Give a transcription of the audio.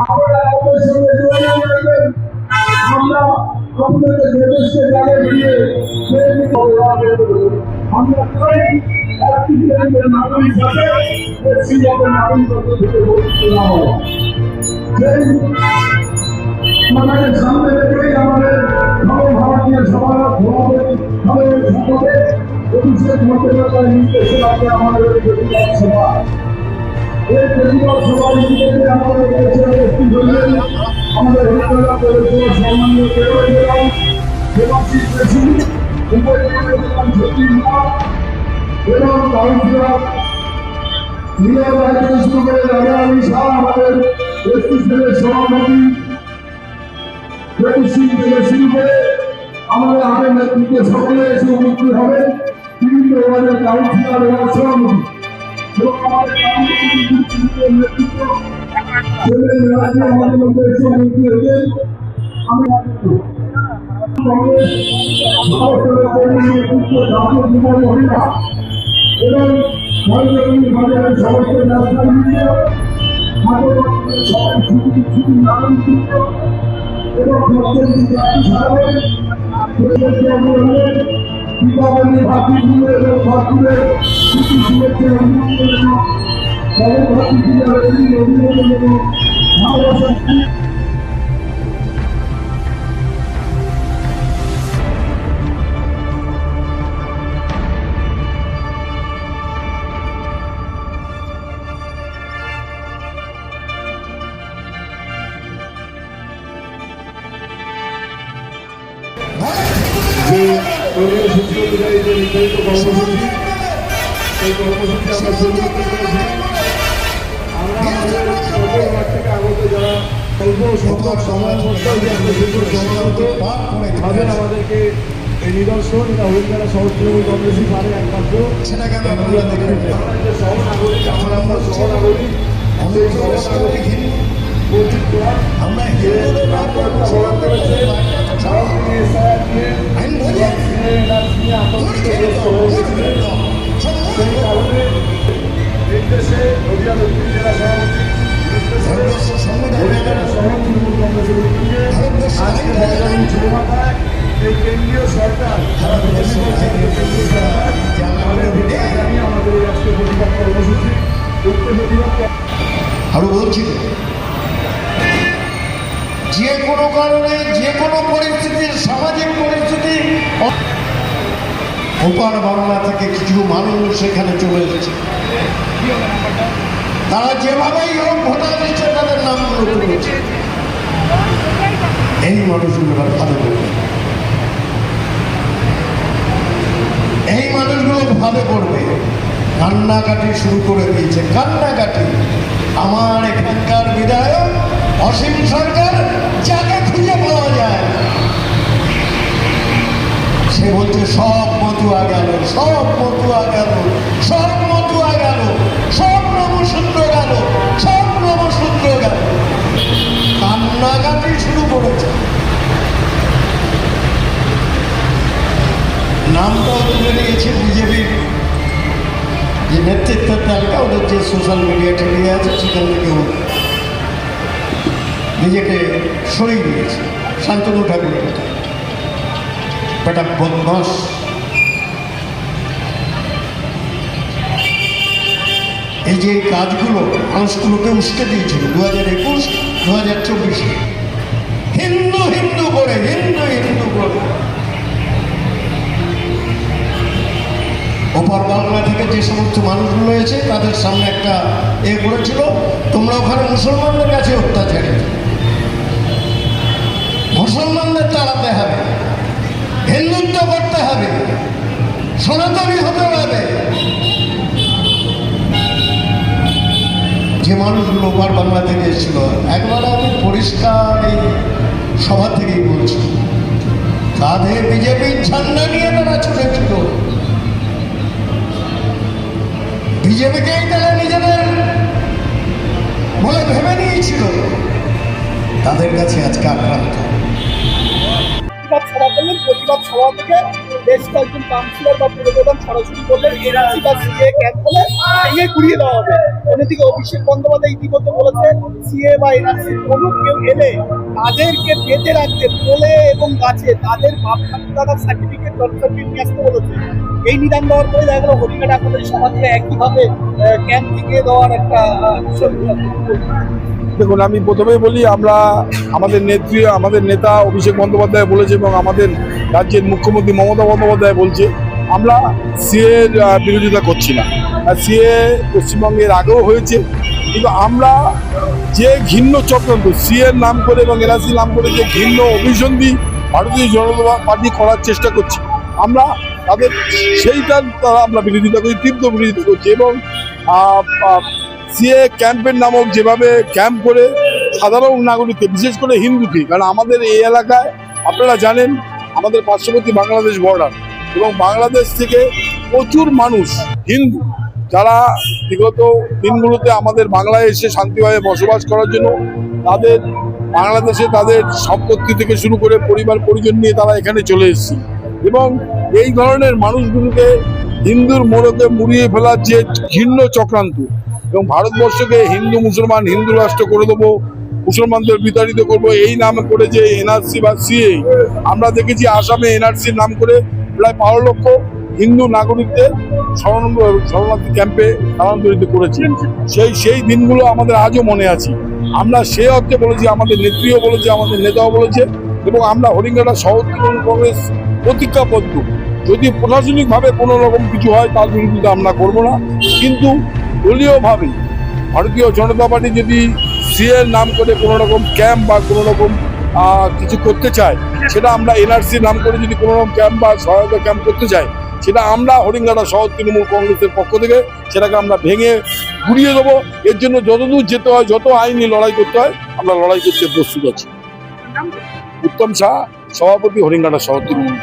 আপনারা আমাদের সঙ্গে যোগাযোগ রাখবেন। আমরা আপনাদের দেশকে জানিয়ে দিয়ে আমরা চাই একটিদের নাগরিক হিসাবে ব্যক্তিগত নাগরিকত্ব থেকে বঞ্চিত না হয়। আমাদের সামনে রেখেই আমাদের সর্বভারতীয় সমাজের সকলে অভিষেক মন্ত্রণালয়ের নির্দেশে আছে আমাদের প্রতিবাদ সভা। এই প্রতিবাদ সভার নির্দেশে আমাদের দেশের উপস্থিত হলেন আমাদের হিন্দুরা পৌরসভা সম্মানীয় কেরল জেলা দেবাশিস পেশি, উপজেলা সচিব এবং কাউন্সিলর নীরব রায় স্কুলের রাজা আলী শাহ, আমাদের এসপি সেলের সভাপতি সিং থেকে শুরু করে আমাদের আগের নেতৃত্বে সকলে এসে উপস্থিত হবে, বিভিন্ন ওয়ার্ডের কাউন্সিলর এবং সভাপতি এবং আমাদের নেতৃত্ব আমাদের মধ্যে এসে উপস্থিত হয়েছেন। আমি কংগ্রেস মহিলা এবং বাজারের সমস্ত ব্যবসায়ী সবাই ছুটি নাগরিক এবং দীপাবলি ভাতৃপুরে এবং ভাতৃপুরের ছুটি শুভেচ্ছা এবং ভাতৃপুরের অভিনন্দন এবং ভালোবাসা। যে দলীয় সূত্র অনুযায়ী যে নির্ধারিত কর্মসূচি, সেই কর্মসূচি আমরা শুরু করতে পেরেছি। আমরা আমাদের সকল মাঠ থেকে আগত যারা অল্প সংখ্যক সময়ের মধ্যে যে এত সুন্দর সমাগতভাবে আমাদেরকে এই নিদর্শন, এটা হরিদ্বারা শহর তৃণমূল কংগ্রেসই পারে একমাত্র। সেটাকে আমরা যে সহনাগরিক, আমরা সহনাগরিক, সেই সহনাগরিক আমরা বরাদ্দ করেছে সেই কারণে নির্দেশে নদীয়া দক্ষিণ জেলা সভাপতি এই কেন্দ্রীয় সরকার আমাদের আজকে প্রতিবাদ কর্মসূচি আরো বলছি যে কোনো কারণে যে কোনো পরিস্থিতির সামাজিক পরিস্থিতি ওপার বাংলা থেকে কিছু মানুষ সেখানে চলে এসেছে। তারা যেভাবেই হোক ভোটার লিস্টে তাদের নামগুলো তুলেছে। এই মানুষগুলো ভালো করবে, এই মানুষগুলো ভালো করবে। কান্নাকাটি শুরু করে দিয়েছে, কান্নাকাটি। আমার এখানকার বিধায়ক অসীম সরকার যাকে খুঁজে পাওয়া যায় সে বলছে সব মতুয়া গেল, সব মতুয়া গেল, সব মতুয়া গেল, সব নমশূদ্র গেল, সব নমশূদ্র গেল। কান্নাকাটি শুরু করেছে। নামটাও তুলে নিয়েছে বিজেপির যে নেতৃত্বের তালিকা, ওদের যে সোশ্যাল মিডিয়া টেলিয়ে আছে সেখান থেকেও নিজেকে সরিয়ে দিয়েছে। শান্তনু ঠাকুরের কথা, বেটা বদমাস। এই যে কাজগুলো মানুষগুলোকে উস্কে দিয়েছিল 2021, 2024-এ হিন্দু হিন্দু করে, হিন্দু হিন্দু করে। ওপার বাংলা থেকে যে সমস্ত মানুষগুলো এসে তাদের সামনে একটা করেছিল, তোমরা ওখানে মুসলমানদের কাছে অত্যাচারী, মুসলমানদের তাড়াতে হবে, হিন্দুত্ব করতে হবে, সনাতনী হতে হবে। যে মানুষগুলো ওপার বাংলা থেকে এসেছিল, একবার আমি পরিষ্কার এই সভা থেকেই বলছি, কাঁধে বিজেপির ঝান্ডা নিয়ে তারা ছুটেছিল। বিজেপিকেই তারা নিজেদের বলে ভেবে নিয়েছিল। তাদের কাছে আজকে আক্রান্ত। প্রতিবাদ সভা করলেন। প্রতিবাদ সভা থেকে বেশ কয়েকজন কাউন্সিলর বা পুরপ্রধান সরাসরি বললেন এনআরসি বা সিএ ক্যাম্প হলে ভেঙে ঘুরিয়ে দেওয়া হবে। অন্যদিকে অভিষেক বন্দ্যোপাধ্যায় ইতিমধ্যে বলেছে সিএ বা এনআরসি কোনো কেউ এলে তাদেরকে বেঁধে রাখতে পোলে এবং গাছে তাদের বাপদাদার সার্টিফিকেট দরকার নিয়ে আসতে বলেছে। এই নিদান দেওয়ার পরে দেখা গেল হরিঘাট আপনাদের সমাজে একইভাবে ক্যাম্প ভেঙে দেওয়ার একটা বিষয়। দেখুন, আমি প্রথমেই বলি, আমরা আমাদের নেতা অভিষেক বন্দ্যোপাধ্যায় বলেছে এবং আমাদের রাজ্যের মুখ্যমন্ত্রী মমতা বন্দ্যোপাধ্যায় বলছে আমরা সিএর বিরোধিতা করছি না। আর সিএ পশ্চিমবঙ্গের আগেও হয়েছে, কিন্তু আমরা যে ঘৃণ্য চক্রান্ত সিএর নাম করে এবং এনআরসির নাম করে যে ঘৃণ্য অভিসন্ধি ভারতীয় জনতা পার্টি করার চেষ্টা করছি, আমরা তাদের সেইটার দ্বারা আমরা বিরোধিতা করি, তীব্র বিরোধিতা করছি। এবং সিএ ক্যাম্পের নামক যেভাবে ক্যাম্প করে সাধারণ নাগরিককে, বিশেষ করে হিন্দুকে, কারণ আমাদের এই এলাকায় আপনারা জানেন আমাদের পার্শ্ববর্তী বাংলাদেশ বর্ডার, এবং বাংলাদেশ থেকে প্রচুর মানুষ হিন্দু যারা বিগত দিনগুলোতে আমাদের বাংলায় এসে শান্তিভাবে বসবাস করার জন্য তাদের বাংলাদেশে তাদের সম্পত্তি থেকে শুরু করে পরিবার পরিজন নিয়ে তারা এখানে চলে এসেছে। এবং এই ধরনের মানুষগুলোকে হিন্দুর মোড়কে মুড়িয়ে ফেলার যে ঘৃণ্য চক্রান্ত, এবং ভারতবর্ষকে হিন্দু রাষ্ট্র করে দেবো, মুসলমানদের বিতাড়িত করবো, এই নামে করে যে এনআরসি বা সিএ, আমরা দেখেছি আসামে এনআরসির নাম করে প্রায় 12 লক্ষ হিন্দু নাগরিকদের শরণার্থী ক্যাম্পে স্থানান্তরিত করেছে। সেই দিনগুলো আমাদের আজও মনে আছে। আমরা সে অর্থে বলেছি, আমাদের নেত্রীও বলেছে, আমাদের নেতাও বলেছে, এবং আমরা হরিঙ্গাটা শহর তৃণমূল কংগ্রেস প্রতিজ্ঞাবদ্ধ, যদি প্রশাসনিকভাবে কোনো রকম কিছু হয় তার বিরোধিতা আমরা করবো না, কিন্তু দলীয়ভাবে ভারতীয় জনতা পার্টি যদি সিএর নাম করে কোনো রকম ক্যাম্প বা কোনো রকম কিছু করতে চায়, সেটা আমরা এনআরসির নাম করে যদি কোনো রকম ক্যাম্প বা সহায়তা ক্যাম্প করতে চাই, সেটা আমরা হরিঙ্গাটা শহর তৃণমূল কংগ্রেসের পক্ষ থেকে সেটাকে আমরা ভেঙে ঘুরিয়ে দেবো। এর জন্য যতদূর যেতে হয়, যত আইনি লড়াই করতে হয়, আমরা লড়াই করতে প্রস্তুত আছি। উত্তম শাহ, সভাপতি, হরিঙ্গাটা শহর তৃণমূল।